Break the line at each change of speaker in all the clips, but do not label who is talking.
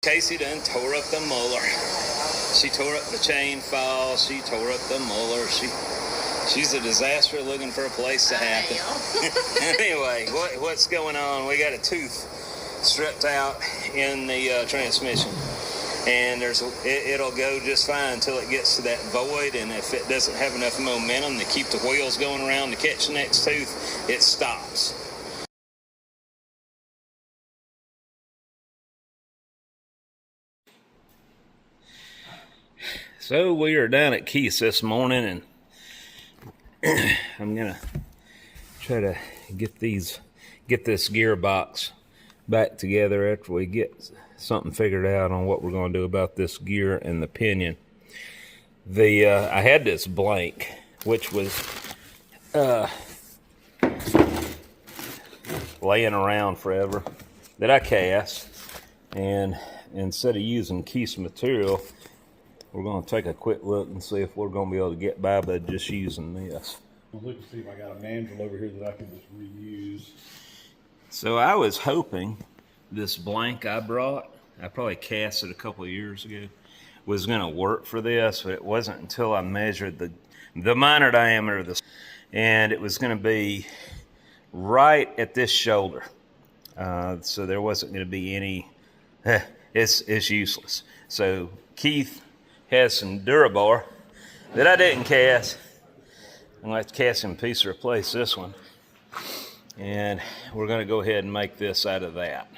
Casey done tore up the Muller. She tore up the chain fall. She tore up the Muller. She's a disaster looking for a place to happen. Anyway, what's going on? We got a tooth stripped out in the transmission. And it'll go just fine until it gets to that void, and if it doesn't have enough momentum to keep the wheels going around to catch the next tooth, it stops. So we are down at Keith's this morning, and I'm gonna try to get this gearbox back together after we get something figured out on what we're going to do about this gear and the pinion. I had this blank, which was laying around forever, that I cast, and instead of using Keith's material, we're going to take a quick look and see if we're going to be able to get by just using this.
I'll look to see if I got a mandrel over here that I can just reuse.
So I was hoping this blank I brought, I probably cast it a couple of years ago, was going to work for this, but it wasn't until I measured the minor diameter of this, and it was going to be right at this shoulder. So there wasn't going to be any, it's useless. So Keith has some Durabar that I didn't cast. I'm going to have to cast him a piece to replace this one. And we're going to go ahead and make this out of that.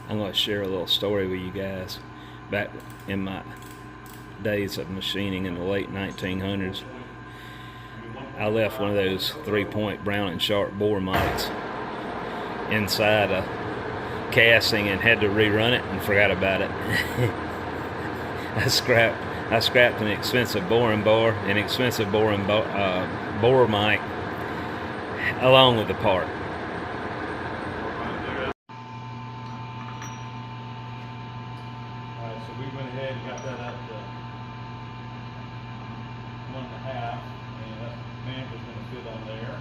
I'm going to share a little story with you guys. Back in my days of machining in the late 1900s, I left one of those 3-point Brown and Sharp bore mics inside a casting and had to rerun it and forgot about it. I scrapped an expensive boring bar, an expensive bore mic, along with the part.
We went ahead and got that up to 1.5, and that mandrel's going to fit on there.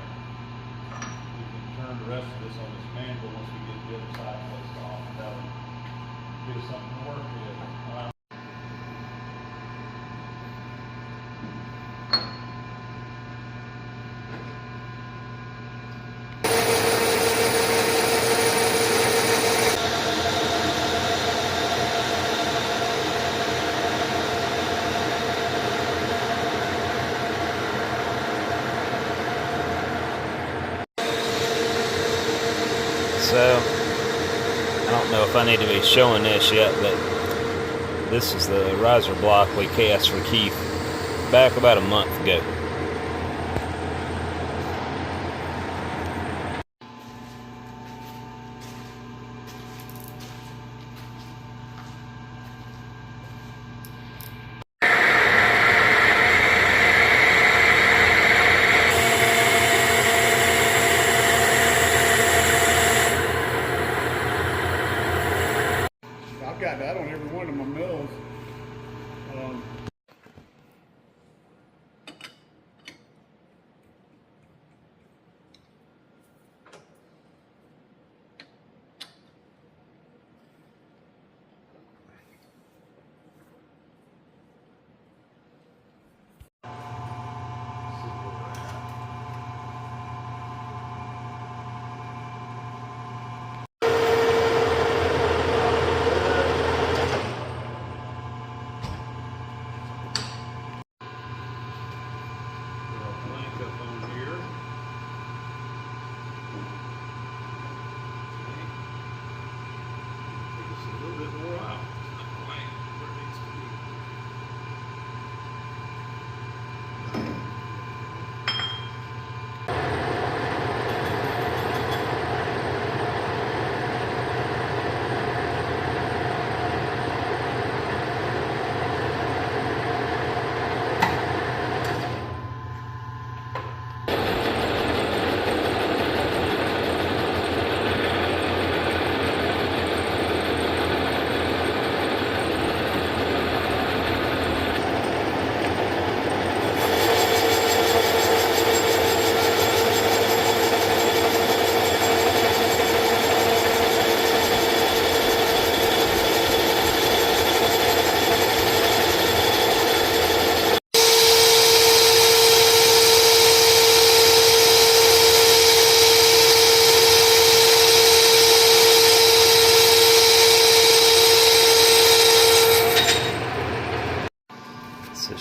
We can turn the rest of this on this mandrel once we get the other side placed off. That'll give us something to work with.
So, I don't know if I need to be showing this yet, but this is the riser block we cast for Keith back about a month ago.
I've got that on every one of my mills.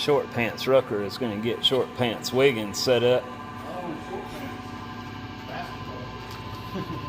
Short Pants Rucker is going to get Short Pants Wiggins set up.
Oh, short pants. Basketball.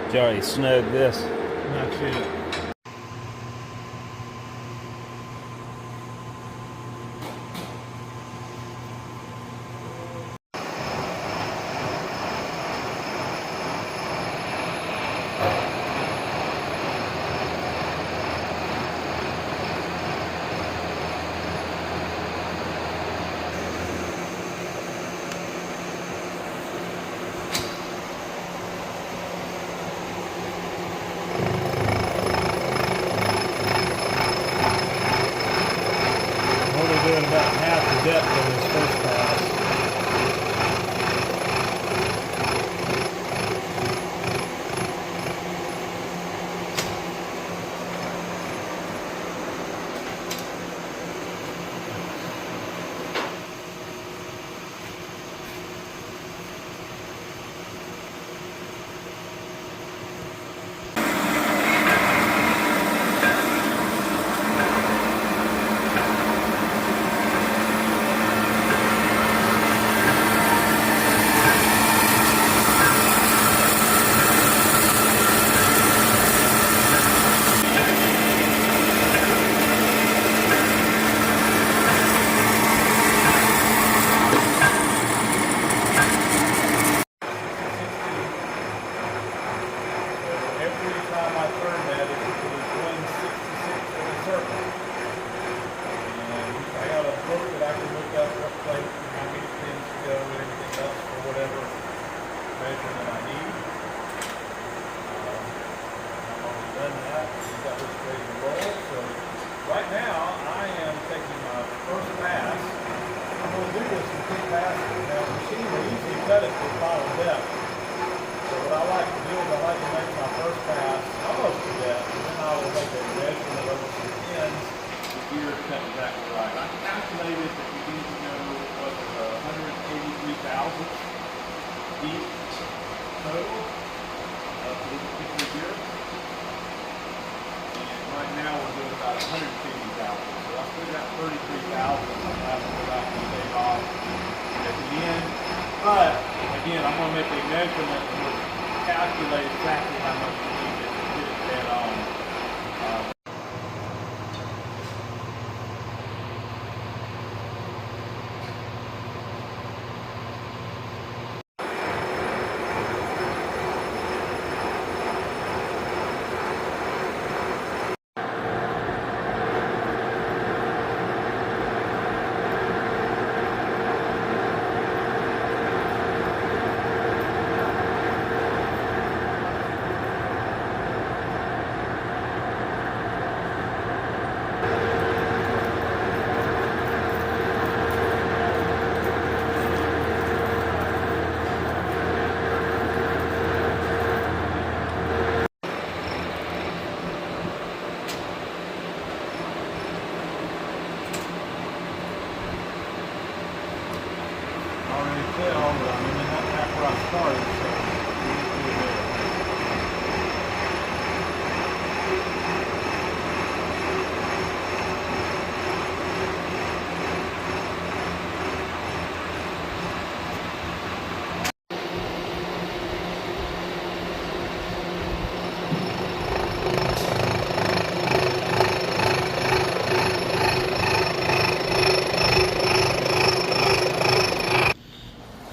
Did you already snug this?
Not yet. Doing about half the depth on this first pass. Right now, I am taking my first pass. I'm going to do this in 2 passes. Now, the machine will usually cut it to the final depth. So what I like to do is I like to make my first pass almost to depth, and then I will make a measurement over some ends. The gear cut exactly right. I calculated that you need to know what 183 thousandths feet total for this particular gear. Right now we're doing about 150,000. So I still got 33,000 left without the day off at the end. But again, I'm going to make a measurement and we'll calculate exactly how much we need to get it dead on.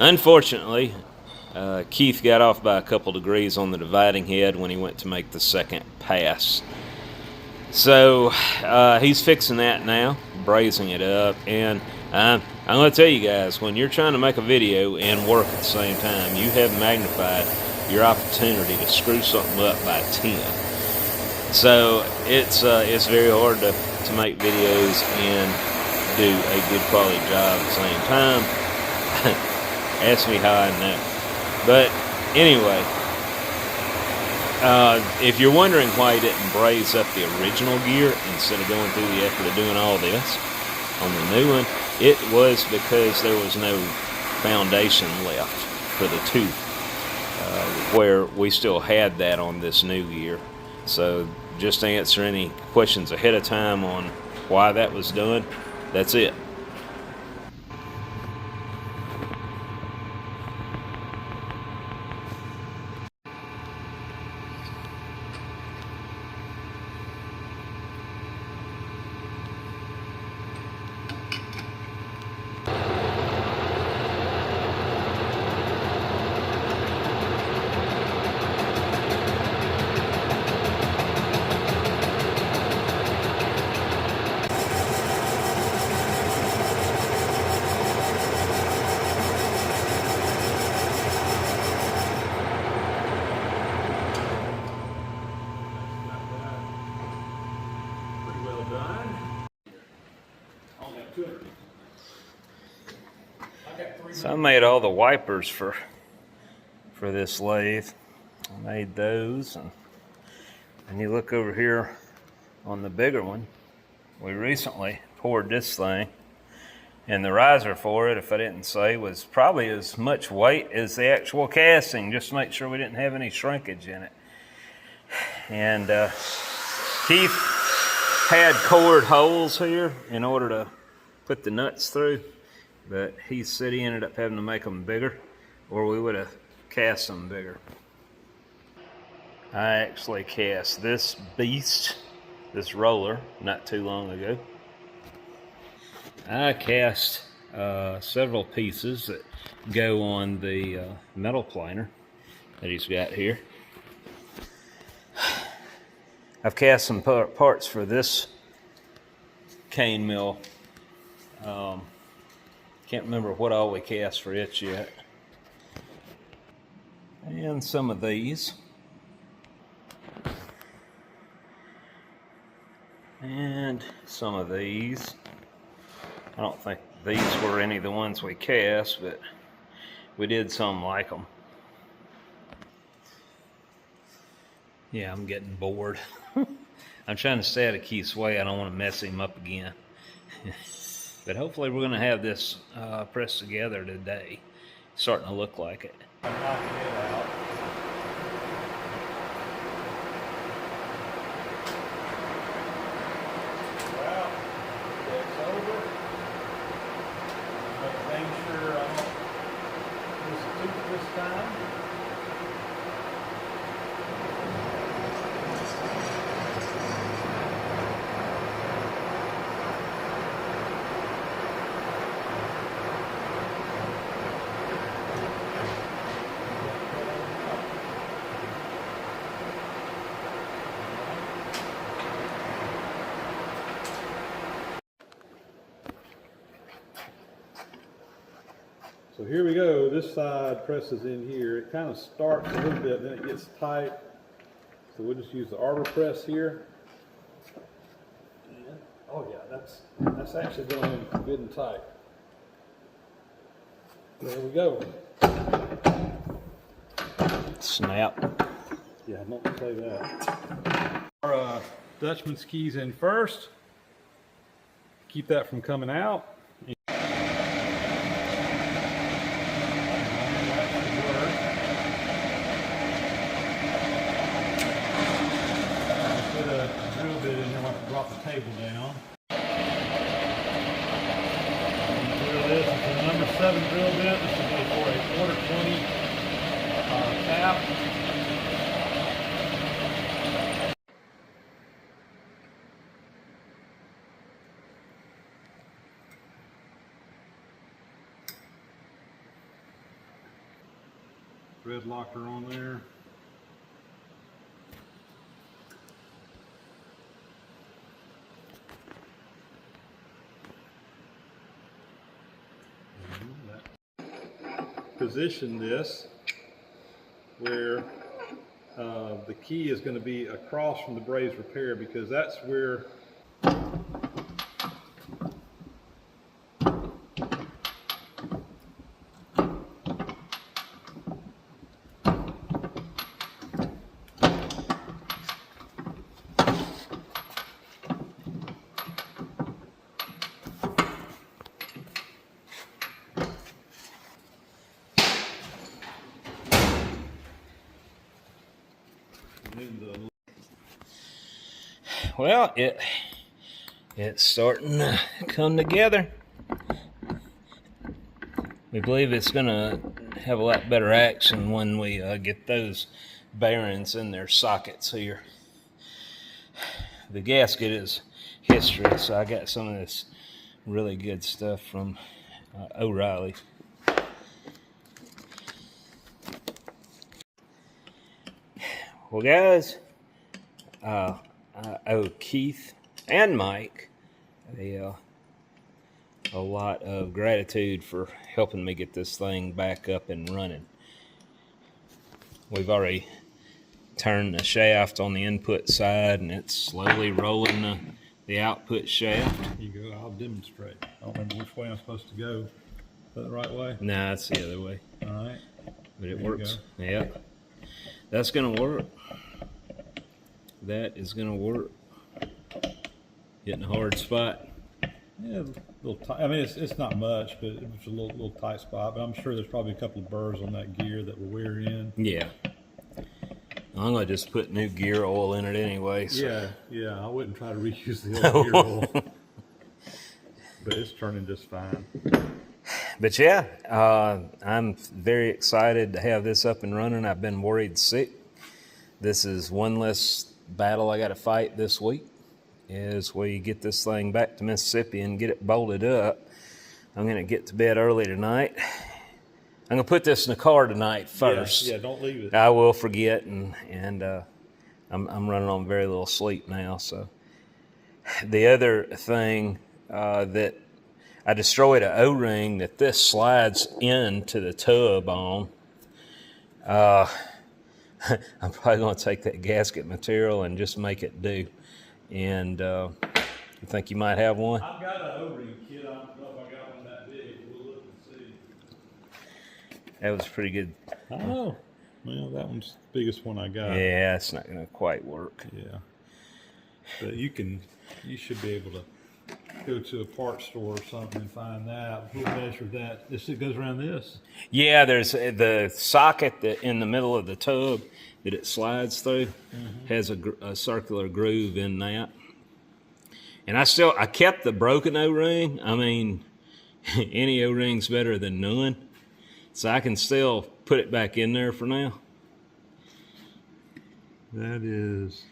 Unfortunately, Keith got off by a couple degrees on the dividing head when he went to make the second pass. So he's fixing that now, brazing it up, and I'm going to tell you guys, when you're trying to make a video and work at the same time, you have magnified your opportunity to screw something up by 10. So it's very hard to make videos and do a good quality job at the same time. Ask me how I know. But anyway, if you're wondering why he didn't braze up the original gear instead of going through the effort of doing all this on the new one, it was because there was no foundation left for the tooth, where we still had that on this new gear. So just to answer any questions ahead of time on why that was done, that's it. So I made all the wipers for this lathe. I made those, and you look over here on the bigger one, we recently poured this thing, and the riser for it, if I didn't say, was probably as much weight as the actual casting, just to make sure we didn't have any shrinkage in it. And Keith had cored holes here in order to put the nuts through, but he said he ended up having to make them bigger, or we would have cast them bigger. I actually cast this beast, this roller, not too long ago. I cast several pieces that go on the metal planer that he's got here. I've cast some parts for this cane mill. Can't remember what all we cast for it yet. And some of these. And some of these. I don't think these were any of the ones we cast, but we did some like them. Yeah, I'm getting bored. I'm trying to stay out of Keith's way. I don't want to mess him up again. But hopefully we're going to have this pressed together today. It's starting to look like it.
I'm knocking it out. Well, it's over. Make sure I don't miss a tooth this time. So here we go. This side presses in here. It kind of starts a little bit, then it gets tight. So we'll just use the arbor press here. And, oh yeah, that's actually going in good and tight. There we go.
Snap.
Yeah, I don't say that. Our Dutchman's keys in first. Keep that from coming out. Drop the table down. Drill this. It's a number 7 drill bit. This will be for a quarter 20 cap. bed locker on there. Position this where the key is going to be across from the braze repair, because that's where
Well, it's starting to come together. We believe it's going to have a lot better action when we get those bearings in their sockets here. The gasket is history, so I got some of this really good stuff from O'Reilly. Well, guys, I owe Keith and Mike a lot of gratitude for helping me get this thing back up and running. We've already turned the shaft on the input side, and it's slowly rolling the output shaft.
You go, I'll demonstrate. I don't remember which way I'm supposed to go. Is that the right way?
No, it's the other way.
All right.
But it
There
works. Yeah. That's going to work. That is going to work. Getting a hard spot.
Yeah, a little tight. I mean, it's not much, but it's a little tight spot. But I'm sure there's probably a couple of burrs on that gear that will wear in.
Yeah. I'm going to just put new gear oil in it anyway. So.
Yeah. I wouldn't try to reuse the old gear oil. But it's turning just fine.
But yeah, I'm very excited to have this up and running. I've been worried sick. This is one less battle I got to fight this week, is we get this thing back to Mississippi and get it bolted up. I'm going to get to bed early tonight. I'm going to put this in the car tonight first.
Yeah, don't leave it.
I will forget, and I'm running on very little sleep now. So the other thing that I destroyed an O-ring that this slides into the tub on. I'm probably going to take that gasket material and just make it do. And you think you might have one?
I've got an O-ring kit. I don't know if I got one that big. We'll look and see.
That was pretty good.
Oh, well, that one's the biggest one I got.
Yeah, it's not going to quite work.
Yeah, but you should be able to go to a parts store or something and find that. We'll measure that. It goes around this.
Yeah, there's the socket that in the middle of the tub that it slides through has a circular groove in that. And I kept the broken O-ring. I mean, any O-ring's better than none. So I can still put it back in there for now.
That is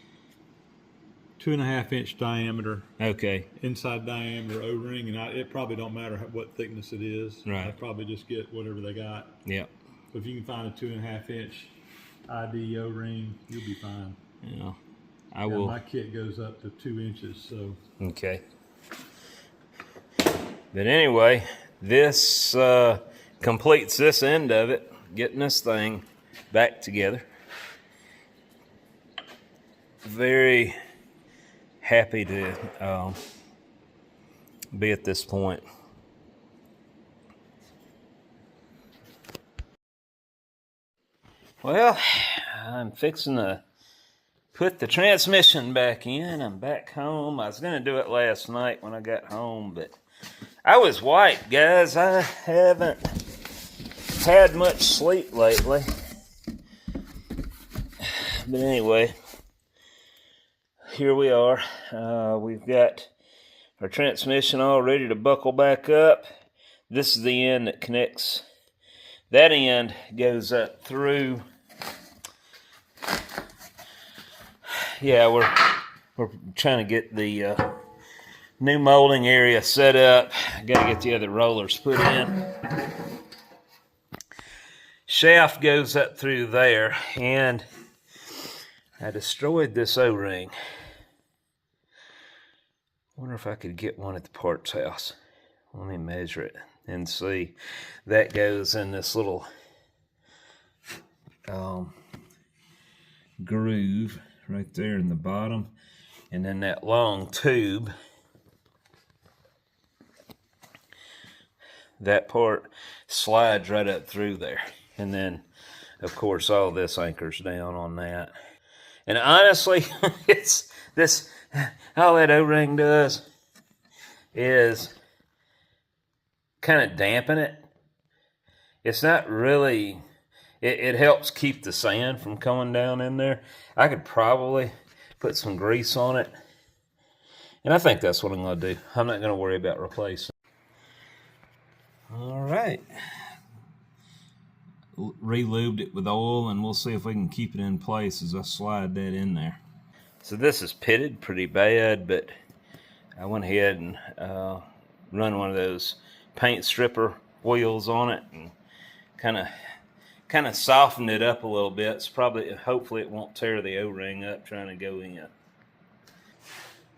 2.5 inch diameter.
Okay.
Inside diameter O-ring, and it probably don't matter what thickness it is.
Right.
I probably just get whatever they got.
Yeah.
But if you can find a 2.5 inch ID O-ring, you'll be fine.
Yeah. I will.
My kit goes up to 2 inches, so.
Okay. But anyway, this completes this end of it, getting this thing back together. Very happy to be at this point. Well, I'm fixing to put the transmission back in. I'm back home. I was going to do it last night when I got home, but I was wiped, guys. I haven't had much sleep lately. But anyway, here we are. We've got our transmission all ready to buckle back up. This is the end that connects. That end goes up through. Yeah, we're trying to get the new molding area set up. Got to get the other rollers put in. shaft goes up through there, and I destroyed this O-ring. Wonder if I could get one at the parts house. Let me measure it and see. That goes in this little groove right there in the bottom, and then that long tube, that part slides right up through there, and then of course all this anchors down on that. And honestly, it's this, all that O-ring does is kind of dampen it. It's not really, it helps keep the sand from coming down in there. I could probably put some grease on it, and I think that's what I'm going to do. I'm not going to worry about replacing. All right. Re-lubed it with oil, and we'll see if we can keep it in place as I slide that in there. So this is pitted pretty bad, but I went ahead and run one of those paint stripper wheels on it and kind of softened it up a little bit. So hopefully it won't tear the O-ring up trying to go in.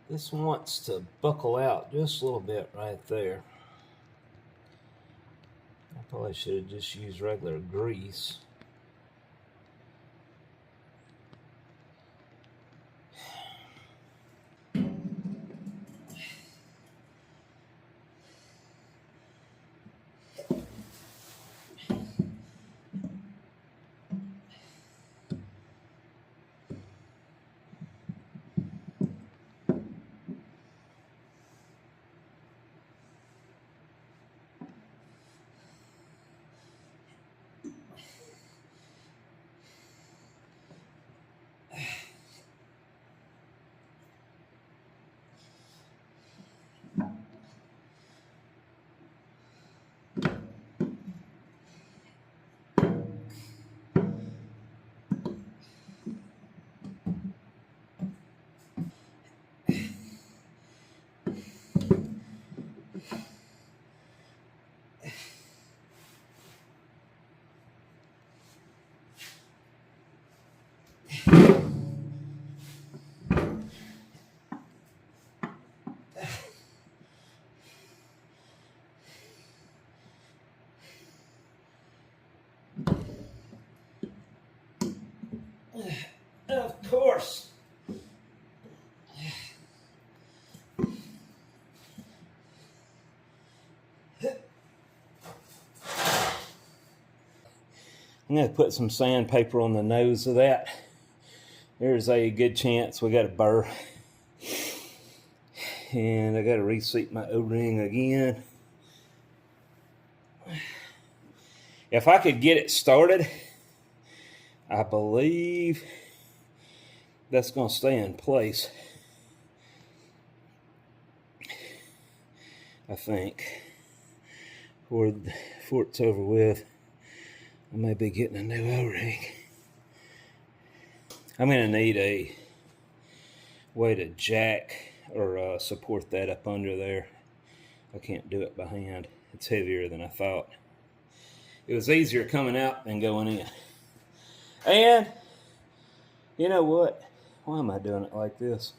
This wants to buckle out just a little bit right there. I probably should have just used regular grease. Of course. I'm going to put some sandpaper on the nose of that. There's a good chance we got a burr. And I got to reseat my O-ring again. If I could get it started, I believe that's going to stay in place. I think. Before it's over with, I may be getting a new O-ring. I'm going to need a way to jack or support that up under there. I can't do it by hand. It's heavier than I thought. It was easier coming out than going in. And you know what? Why am I doing it like this?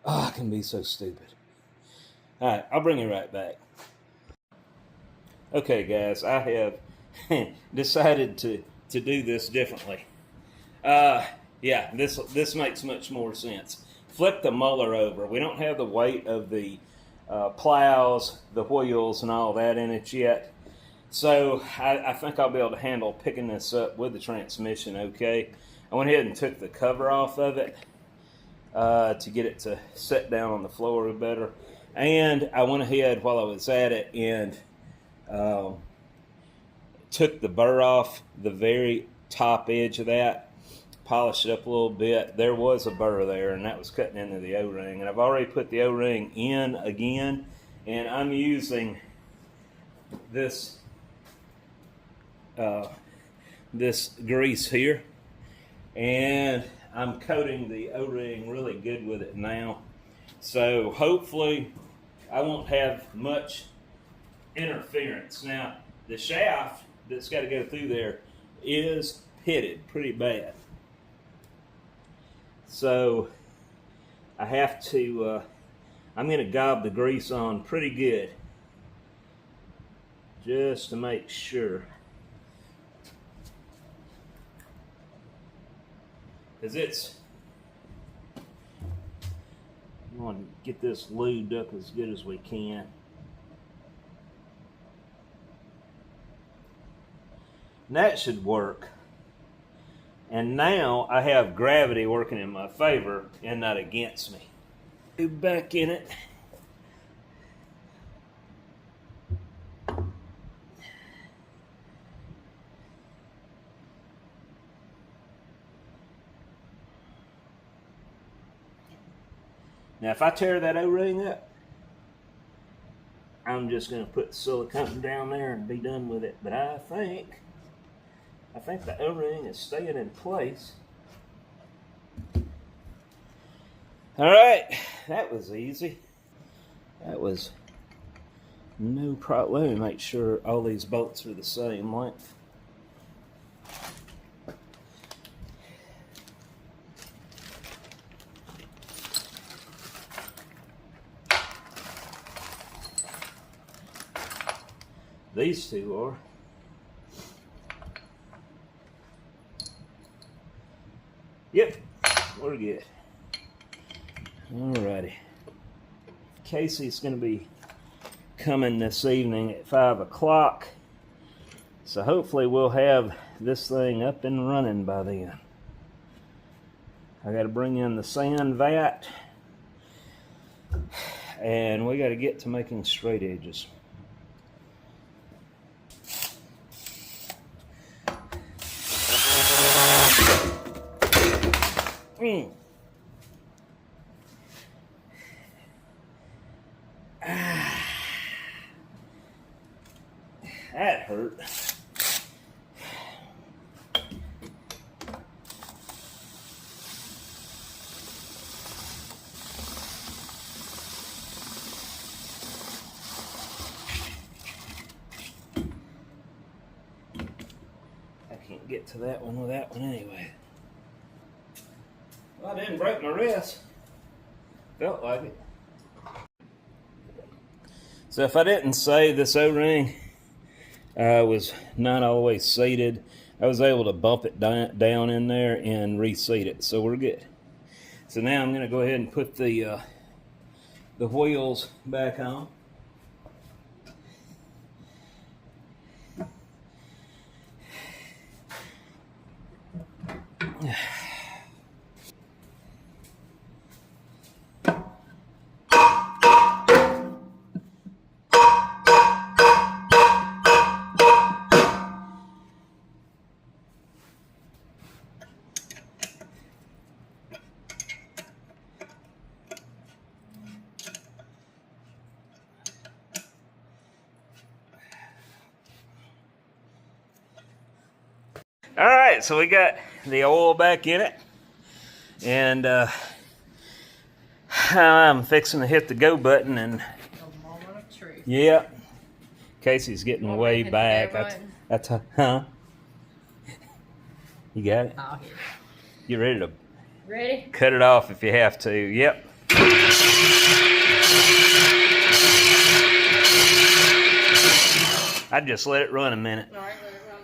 Oh, I can be so stupid. All right, I'll bring you right back. Okay, guys, I have decided to do this differently. Yeah, this makes much more sense. Flip the Muller over. We don't have the weight of the plows, the wheels, and all that in it yet. So I think I'll be able to handle picking this up with the transmission okay. I went ahead and took the cover off of it to get it to set down on the floor better. And I went ahead while I was at it and took the burr off the very top edge of that, polished it up a little bit. There was a burr there, and that was cutting into the O-ring. And I've already put the O-ring in again, and I'm using this this grease here, and I'm coating the O-ring really good with it now. So hopefully I won't have much interference. Now the shaft that's got to go through there is pitted pretty bad. So I have to, I'm going to gob the grease on pretty good just to make sure. Because we want to get this lubed up as good as we can. And that should work. And now I have gravity working in my favor and not against me. Back in it. Now if I tear that O-ring up, I'm just going to put the silicone down there and be done with it. But I think the O-ring is staying in place. All right, that was easy. That was no problem. Let me make sure all these bolts are the same length. These two are. Yep, we're good. Alrighty. Casey's going to be coming this evening at 5 o'clock. So hopefully we'll have this thing up and running by then. I got to bring in the sand vat. And we got to get to making straight edges. That hurt. I can't get to that one with that one anyway. Well, I didn't break my wrist. Felt like it. So if I didn't say this O-ring was not always seated, I was able to bump it down in there and reseat it. So we're good. So now I'm going to go ahead and put the wheels back on. All right, so we got the oil back in it, and I'm fixing to hit the go button, and
A moment of truth.
yeah, Casey's getting way
hit the
back.
go button?
Huh? You got it?
I'll hit it.
You ready to
Ready?
cut it off if you have to? Yep. I'd just let it run a minute.
All right, let it run.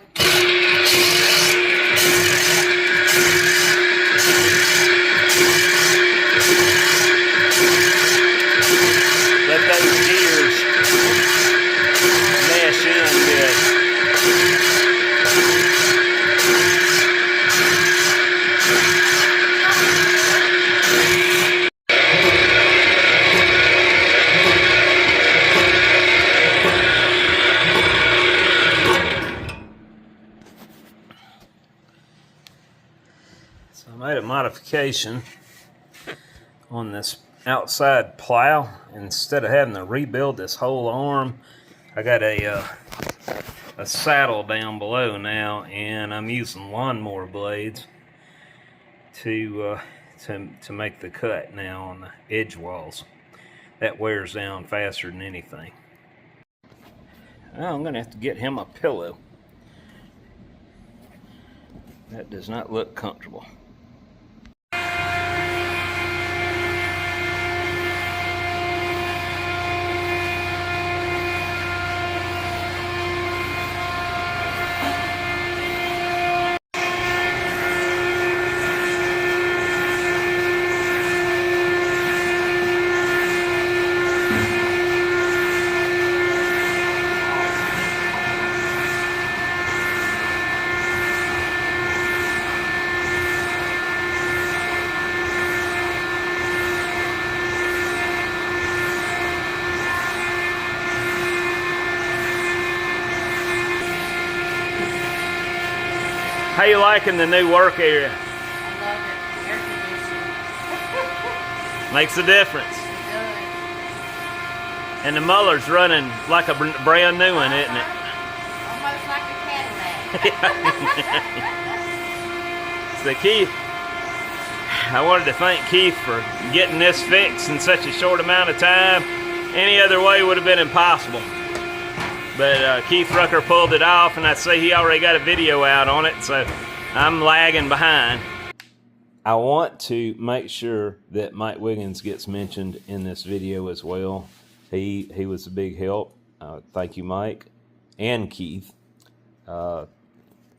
Let those gears mesh in good. So I made a modification on this outside plow. Instead of having to rebuild this whole arm, I got a saddle down below now, and I'm using lawnmower blades to make the cut now on the edge walls. That wears down faster than anything. Well, I'm gonna have to get him a pillow. That does not look comfortable. How you liking the new work area?
I love it. Air conditioning.
Makes a difference.
Good.
And the Muller's running like a brand new one, isn't it?
Almost like a Cadillac.
So Keith, I wanted to thank Keith for getting this fixed in such a short amount of time. Any other way would have been impossible. But Keith Rucker pulled it off, and I see he already got a video out on it, so I'm lagging behind. I want to make sure that Mike Wiggins gets mentioned in this video as well. He was a big help. Thank you, Mike and Keith.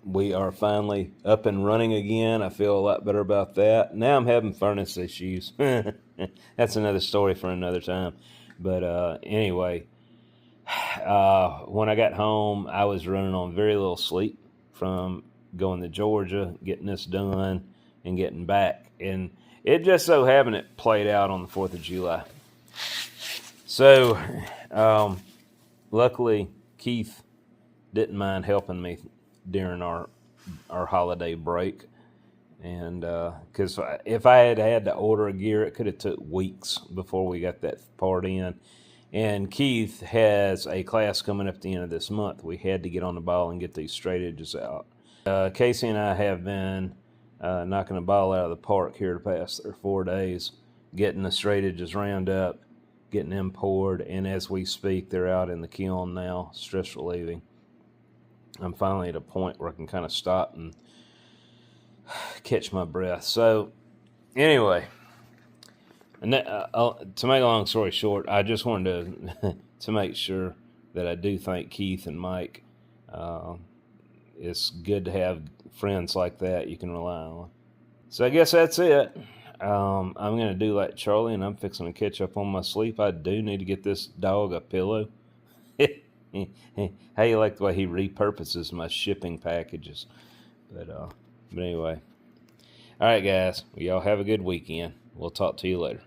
We are finally up and running again. I feel a lot better about that. Now I'm having furnace issues. That's another story for another time. But anyway, when I got home, I was running on very little sleep from going to Georgia, getting this done, and getting back. And it just so happened it played out on the 4th of July. So, luckily, Keith didn't mind helping me during our holiday break. And because if I had to order a gear, it could have took weeks before we got that part in. And Keith has a class coming up at the end of this month. We had to get on the ball and get these straight edges out. Casey and I have been knocking the ball out of the park here the past 4 days, getting the straight edges round up, getting them poured, and as we speak, they're out in the kiln now, stress relieving. I'm finally at a point where I can kind of stop and catch my breath. So, anyway, and to make a long story short, I just wanted to make sure that I do thank Keith and Mike. It's good to have friends like that you can rely on. So I guess that's it. I'm going to do like Charlie, and I'm fixing to catch up on my sleep. I do need to get this dog a pillow. How you like the way he repurposes my shipping packages? But anyway. All right, guys. Well, y'all have a good weekend. We'll talk to you later.